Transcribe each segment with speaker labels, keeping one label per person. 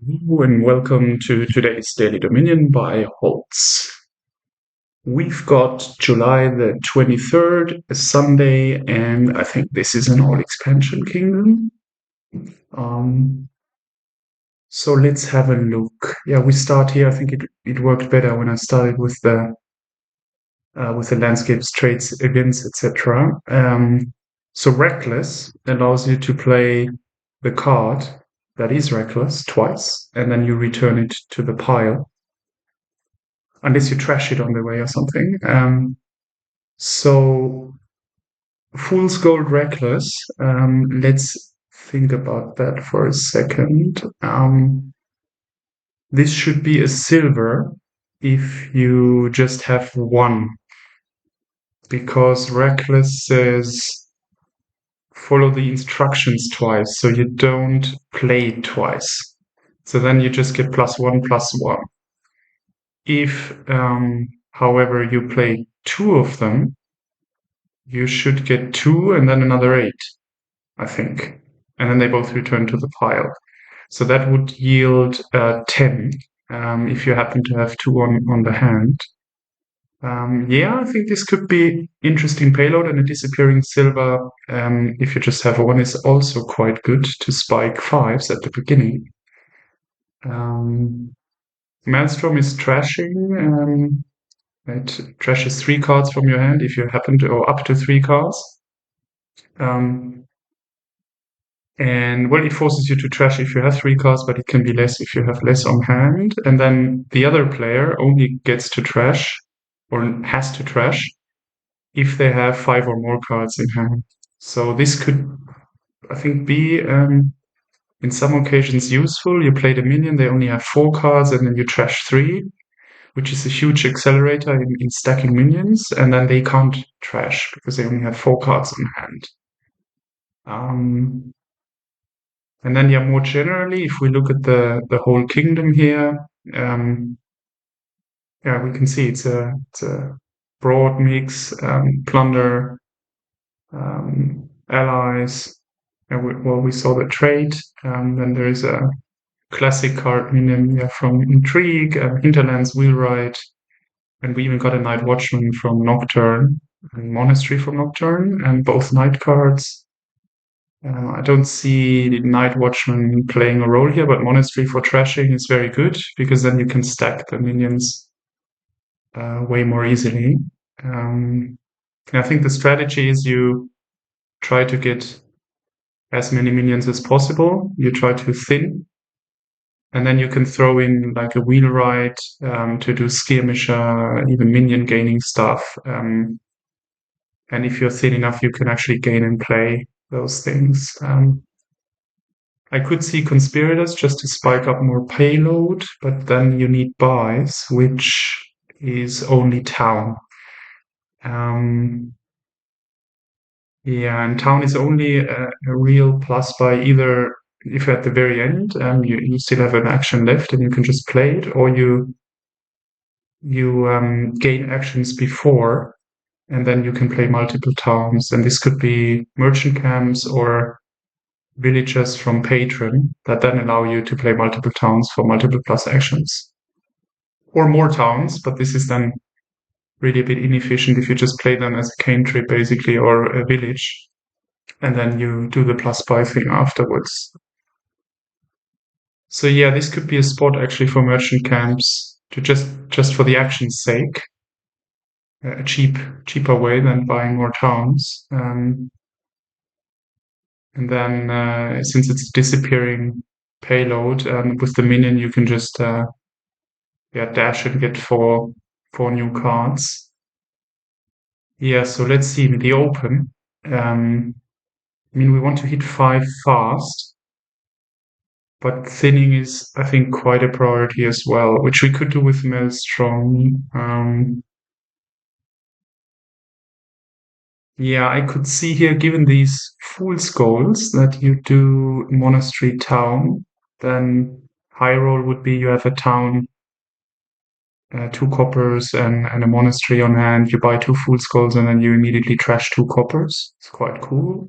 Speaker 1: Hello and welcome to today's Daily Dominion by Holtz. We've got July the 23rd, a Sunday, and I think this is an all-expansion kingdom. Um, so let's have a look. Yeah, we start here. I think it worked better when I started with the landscapes, traits, events, etc. So Reckless allows you to play the card that is Reckless twice, and then you return it to the pile, unless you trash it on the way or something. So Fool's Gold Reckless. Let's think about that for a second. This should be a silver if you just have one, because Reckless says follow the instructions twice, so you don't play it twice. So then you just get +1/+1. If, however, you play two of them, you should get 2 and then another 8, I think. And then they both return to the pile. So that would yield 10 if you happen to have 2 on the hand. Yeah, I think this could be interesting payload, and a disappearing silver, if you just have one, is also quite good to spike 5s at the beginning. Maelstrom is trashing. It trashes 3 cards from your hand if you happen to, or up to 3 cards. And well, it forces you to trash if you have 3 cards, but it can be less if you have less on hand. And then the other player only gets to trash, or has to trash, if they have 5 or more cards in hand. So this could, I think, be in some occasions useful. You play the minion, they only have 4 cards, and then you trash 3, which is a huge accelerator in stacking minions, and then they can't trash because they only have 4 cards on hand. And then, yeah, more generally, if we look at the whole kingdom here, yeah, we can see it's a broad mix, plunder, allies. And we saw the trade. Then there is a classic card minion from Intrigue, Hinterlands Wheelwright, and we even got a Night Watchman from Nocturne, and Monastery from Nocturne, and both night cards. I don't see the Night Watchman playing a role here, but Monastery for trashing is very good, because then you can stack the minions way more easily. I think the strategy is you try to get as many minions as possible. You try to thin, and then you can throw in like a Wheelwright to do skirmisher, even minion gaining stuff. And if you're thin enough, you can actually gain and play those things. I could see Conspirators just to spike up more payload, but then you need buys, which is only town. Yeah, and town is only a real plus by either if at the very end you still have an action left and you can just play it, or you gain actions before, and then you can play multiple towns. And this could be merchant camps or villagers from patron that then allow you to play multiple towns for multiple plus actions, or more towns. But this is then really a bit inefficient if you just play them as a cane trip basically, or a village, and then you do the plus buy thing afterwards. So yeah, this could be a spot actually for merchant camps, to just for the action's sake, a cheaper way than buying more towns. And then since it's a disappearing payload, with the minion you can just dash and get four new cards. Yeah, so let's see in the open. I mean, we want to hit 5 fast, but thinning is, I think, quite a priority as well, which we could do with Maelstrom. Yeah, I could see here, given these fool's goals, that you do Monastery Town. Then high roll would be you have a town, 2 coppers, and a monastery on hand. You buy 2 fool's goals, and then you immediately trash 2 coppers. It's quite cool.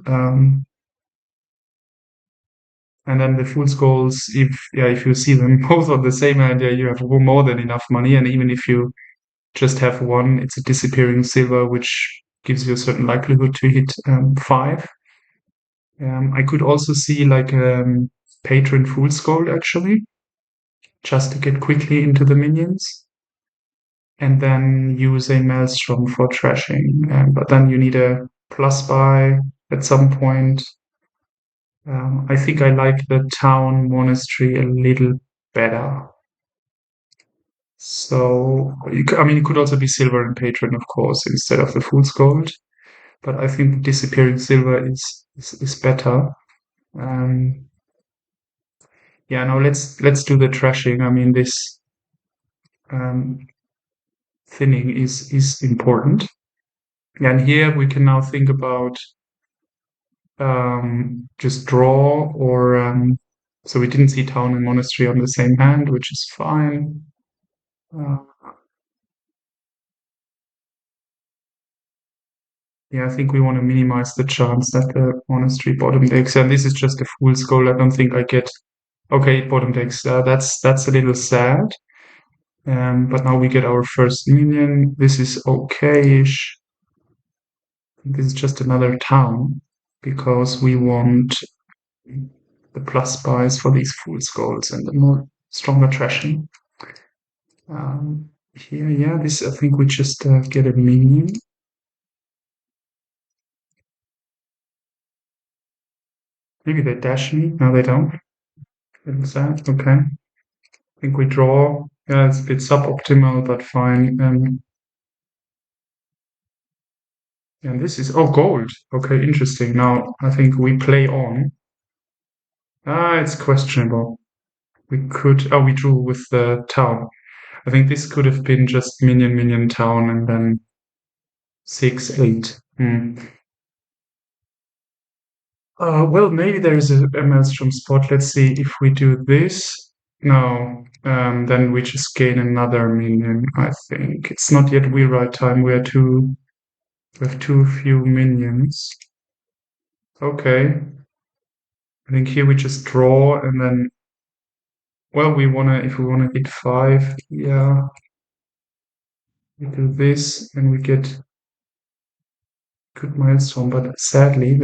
Speaker 1: And then the fool's goals, if you see them both on the same hand, yeah, you have more than enough money. And even if you just have one, it's a disappearing silver, which gives you a certain likelihood to hit five. I could also see like patron fool's gold actually, just to get quickly into the minions, and then use a maelstrom for trashing. But then you need a plus buy at some point. I think I like the town monastery a little better. So, I mean, it could also be silver and patron, of course, instead of the fool's gold. But I think disappearing silver is better. Um, yeah, now let's do the trashing. I mean, this um, thinning is important. And here we can now think about just draw or so we didn't see town and monastery on the same hand, which is fine. Uh, yeah, I think we want to minimize the chance that the monastery bottom decks, and this is just a fool's goal. I don't think I get okay bottom decks. That's a little sad. But now we get our first minion. This is okay-ish. This is just another town because we want the plus buys for these fool's goals and the more stronger trashing. Here, yeah, this I think we just get a minion. Maybe they dash me. No, they don't. Little sad. Okay. I think we draw. Yeah, it's a bit suboptimal, but fine. And this is gold. Okay, interesting. Now I think we play on. It's questionable. We drew with the town. I think this could have been just minion, minion, town, and then 6, 8. Well, maybe there is a maelstrom spot. Let's see if we do this. No, then we just gain another minion. I think it's not yet wheelwright time. We have too few minions. Okay, I think here we just draw and then. Well, if we wanna hit 5, yeah, we do this and we get good milestone. But sadly,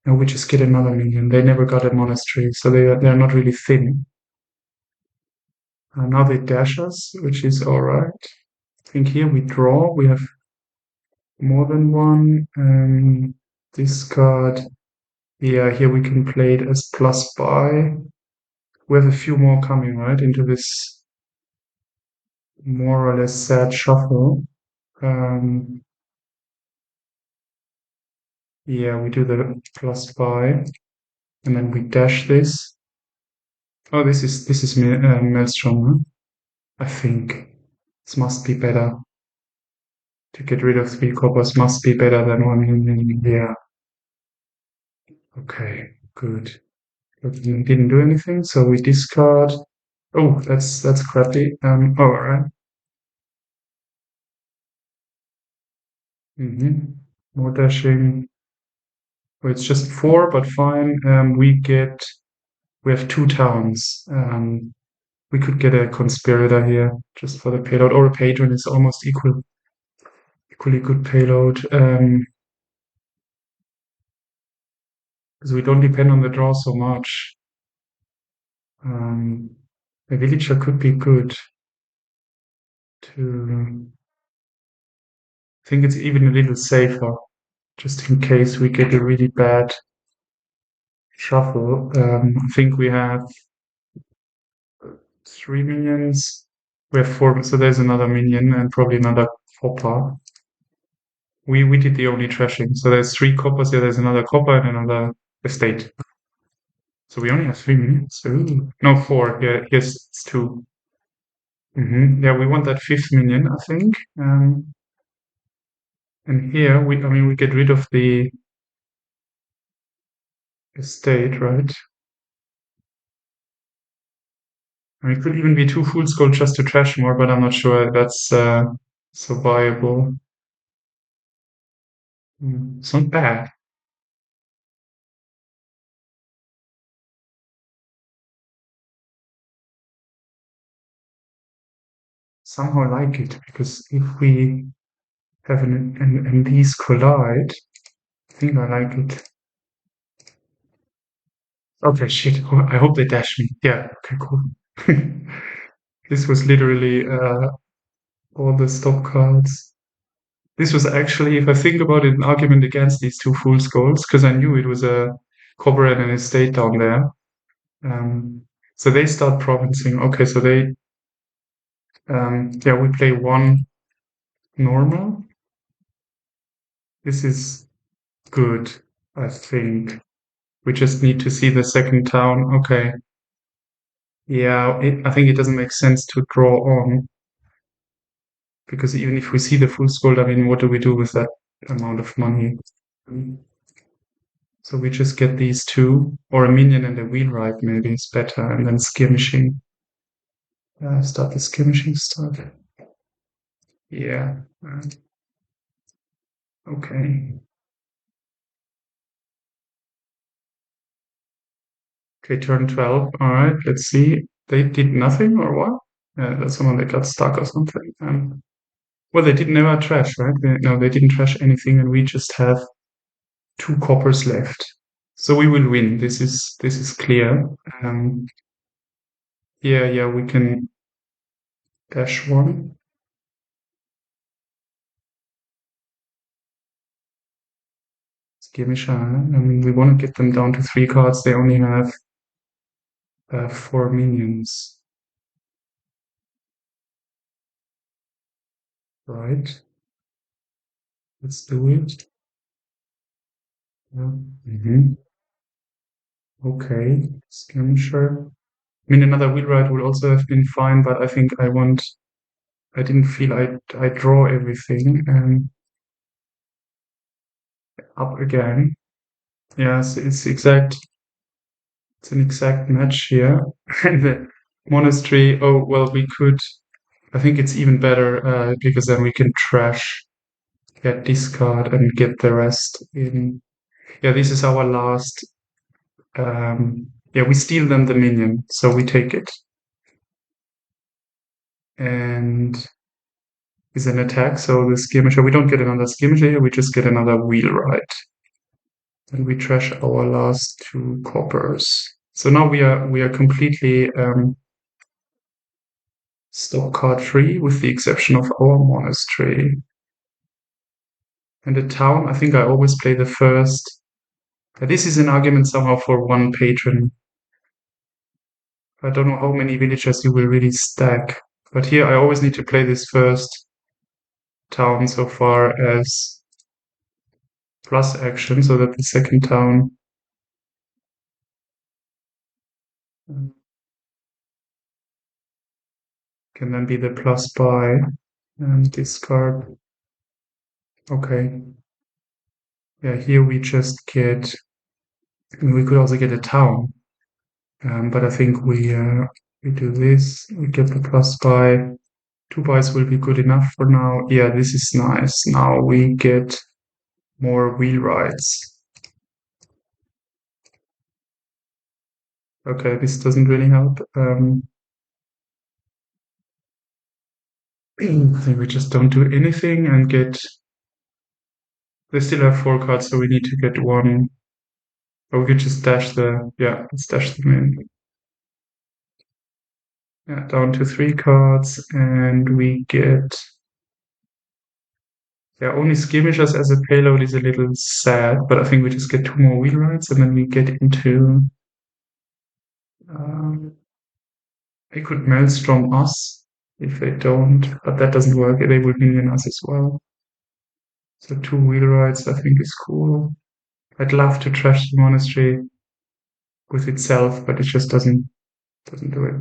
Speaker 1: no, we just get another minion. They never got a monastery, so they're not really thin. Now they dash us, which is all right. I think here we draw. We have more than one. Discard. Yeah, here we can play it as plus buy. We have a few more coming, right, into this more or less sad shuffle. Um, yeah, we do the plus buy, and then we dash this. Oh, this is Maelstrom, huh? I think this must be better. To get rid of 3 coppers must be better than 1 million. Yeah. Okay, good. But we didn't do anything, so we discard. Oh, that's crappy. All right. More dashing. Oh, it's just 4, but fine. We have 2 towns. We could get a conspirator here just for the payload, or a patron is almost equally good payload. Because we don't depend on the draw so much. A villager could be good to. I think it's even a little safer, just in case we get a really bad shuffle. I think we have 3 minions. We have 4, so there's another minion and probably another copper. We did the only trashing, so there's 3 coppers here. There's another copper and another estate. So we only have 3 minions. Ooh. No, 4. Yeah, yes, it's 2. Yeah, we want that 5th minion, I think. And here we get rid of the estate, right? I mean, it could even be 2 fool's gold just to trash more, but I'm not sure that's so viable. It's not bad. somehow like it because if we have and these collide, I think I like it. Okay, shit. I hope they dash me. Yeah, okay, cool. This was literally all the stop cards. This was actually, if I think about it, an argument against these two fool's goals, because I knew it was a cobra and an estate down there. So they start provincing. Okay, so they, yeah, we play one normal. This is good, I think. We just need to see the second town. Okay. Yeah, I think it doesn't make sense to draw on because even if we see the full scold, I mean, what do we do with that amount of money? So we just get these two, or a minion and a wheelwright maybe is better, and then skirmishing. Start the skirmishing stuff. Yeah. Okay. Okay, turn 12. All right, let's see. They did nothing or what? That's someone that got stuck or something. Well, they did never trash, right? No, they didn't trash anything, and we just have two coppers left. So we will win. This is clear. Um, yeah, we can dash one. Skirmisher. I mean, we want to get them down to 3 cards. They only have 4 minions, right? Let's do it. Yeah. Okay, skirmisher. I mean, another wheelwright would also have been fine, but I think I didn't feel I draw everything up again. Yes, it's an exact match here. And the monastery, oh well, we could. I think it's even better because then we can trash, get discard, and get the rest in. Yeah, this is our last. Yeah, we steal them the minion, so we take it. And is an attack. So the skirmisher, we don't get another skirmisher here, we just get another wheelwright. And we trash our last 2 coppers. So now we are completely stop card free with the exception of our monastery. And the town, I think I always play the first. This is an argument somehow for one patron. I don't know how many villagers you will really stack. But here I always need to play this first town so far as plus action so that the second town can then be the plus buy and discard. Okay. Yeah, here we just get, we could also get a town. But I think we do this, we get the plus buy. 2 buys will be good enough for now. Yeah, this is nice. Now we get more wheelwrights. Okay, this doesn't really help. I think we just don't do anything and get. They still have 4 cards, so we need to get one. Or we could just dash the. Yeah, let's dash them in. Yeah, down to 3 cards, and we get. Yeah, only skirmishers as a payload is a little sad, but I think we just get 2 more wheelwrights, and then we get into. They could maelstrom us if they don't, but that doesn't work. They would minion us as well. So 2 wheelwrights, I think, is cool. I'd love to trash the monastery with itself, but it just doesn't do it.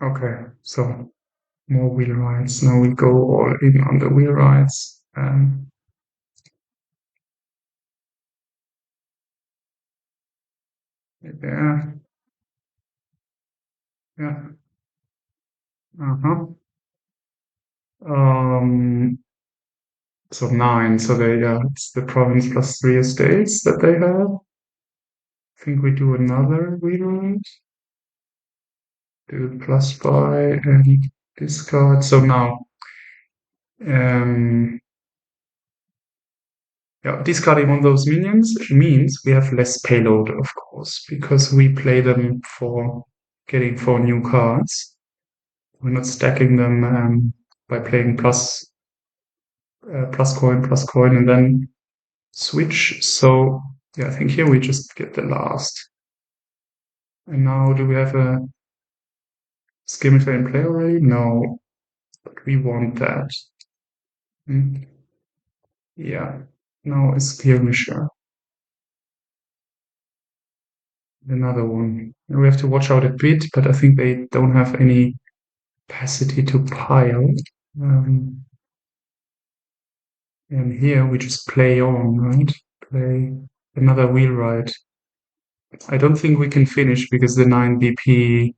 Speaker 1: Okay, so more wheelwrights. Now we go all in on the wheelwrights. Yeah, yeah. Uh-huh. So 9. So it's the province plus 3 estates that they have. I think we do another rewrite. do plus buy and discard. So now, yeah, discarding on those minions means we have less payload, of course, because we play them for getting 4 new cards. We're not stacking them by playing plus coin, and then switch. So yeah, I think here we just get the last. And now do we have a skirmisher in play already? No, but we want that. Hmm. Yeah, now a skirmisher. Another one. We have to watch out a bit, but I think they don't have any capacity to pile. Um, and here we just play on, right? Play another wheelwright. I don't think we can finish because the 9 BP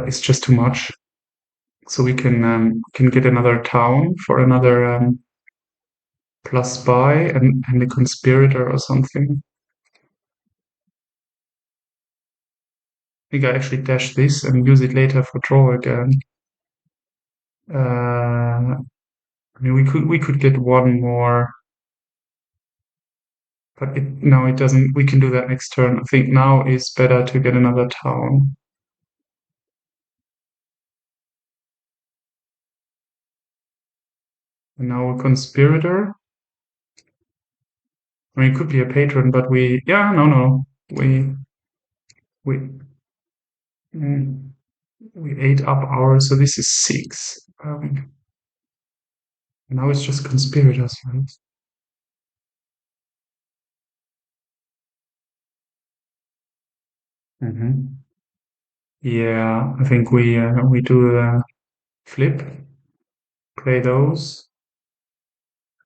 Speaker 1: is just too much. So we can get another town for another plus buy and a conspirator or something. I think I actually dash this and use it later for draw again. I mean, we could get one more, but no, it doesn't. We can do that next turn. I think now is better to get another town. And now a conspirator. I mean, it could be a patron, but no, we mm, we ate up ours, so this is 6. Now it's just conspirators, right? Mm-hmm. Yeah, I think we do the flip, play those.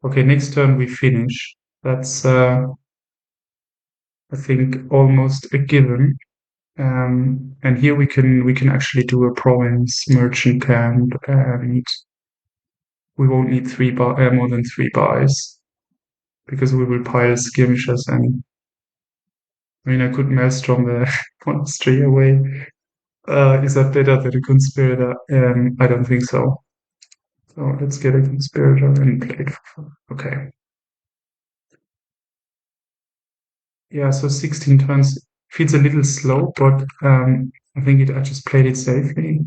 Speaker 1: Okay, next turn we finish. That's I think almost a given. And here we can actually do a province merchant camp, and we won't need more than 3 buys because we will pile skirmishes. And I mean, I could maelstrom the monastery away. Is that better than a conspirator? I don't think so. So let's get a conspirator and play it. Okay. Yeah, so 16 turns feels a little slow, but I think I just played it safely.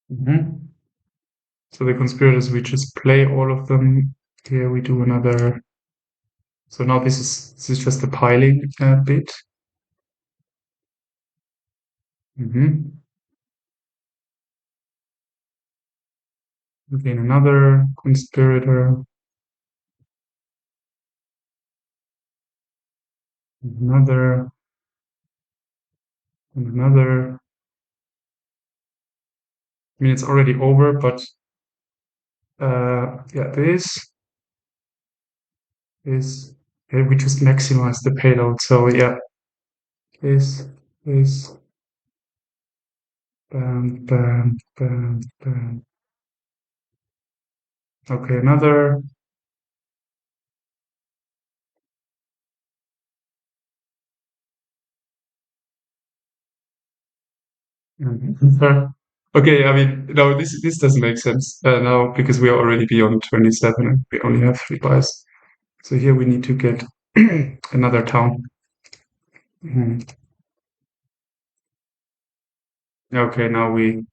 Speaker 1: Mhm. So the conspirators, we just play all of them. Here we do another. So now this is just the piling bit. Hmm. Again, another conspirator, another, another. I mean, it's already over, but yeah, this yeah, we just maximize the payload. So yeah, this, this, bam, bam, bam, bam. Okay, another. Mhm. Okay, I mean, no, this doesn't make sense now because we are already beyond 27 and we only have 3 buys. So here we need to get another town. Mhm. Okay, now we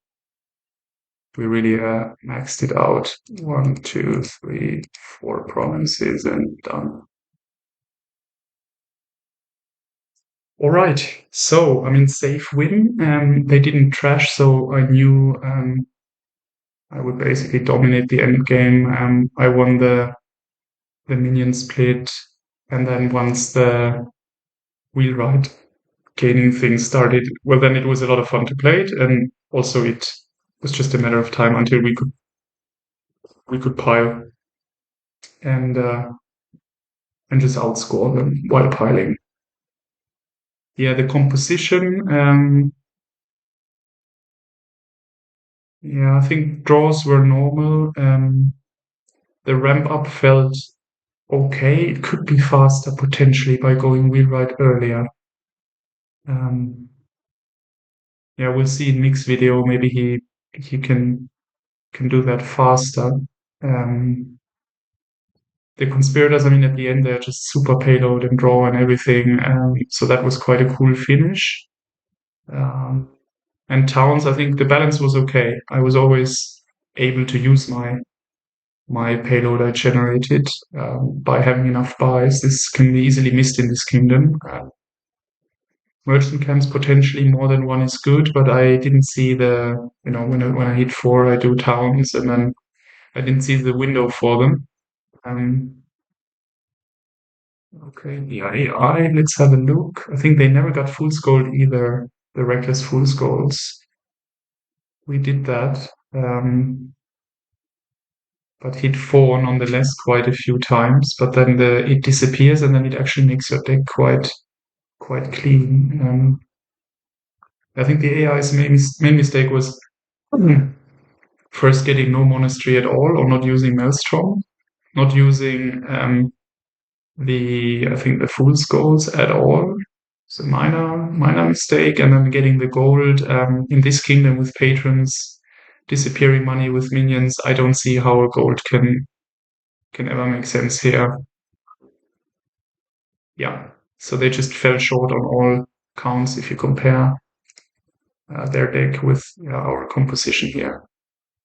Speaker 1: really maxed it out. 1, 2, 3, 4 provinces and done. All right. So I mean, safe win. They didn't trash, so I knew I would basically dominate the end game. I won the minion split, and then once the wheelwright gaining thing started, well, then it was a lot of fun to play it, and also it was just a matter of time until we could pile and uh, and just outscore them while piling. Yeah, the composition. Yeah, I think draws were normal. The ramp up felt okay. It could be faster potentially by going wheelwright earlier. Um, yeah, we'll see in Mick's video. Maybe he can do that faster. Um, the conspirators, I mean, at the end they're just super payload and draw and everything. So that was quite a cool finish. Um, and towns, I think the balance was okay. I was always able to use my payload I generated by having enough buys. This can be easily missed in this kingdom. Merchant camps potentially more than one is good, but I didn't see when I hit 4, I do towns, and then I didn't see the window for them. Um, okay, the AI, let's have a look. I think they never got fool's gold either, the reckless fool's golds. We did that, but hit 4 nonetheless quite a few times, but then it disappears and then it actually makes your deck quite clean. I think the AI's main mistake was first getting no monastery at all, or not using Maelstrom, not using I think the Fool's Goals at all. It's a minor mistake, and then getting the gold in this kingdom with patrons, disappearing money with minions. I don't see how a gold can ever make sense here. Yeah, so they just fell short on all counts if you compare their deck with our composition here,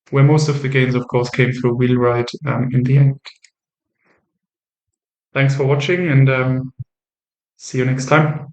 Speaker 1: where most of the gains, of course, came through Wheelwright in the end. Thanks for watching, and see you next time.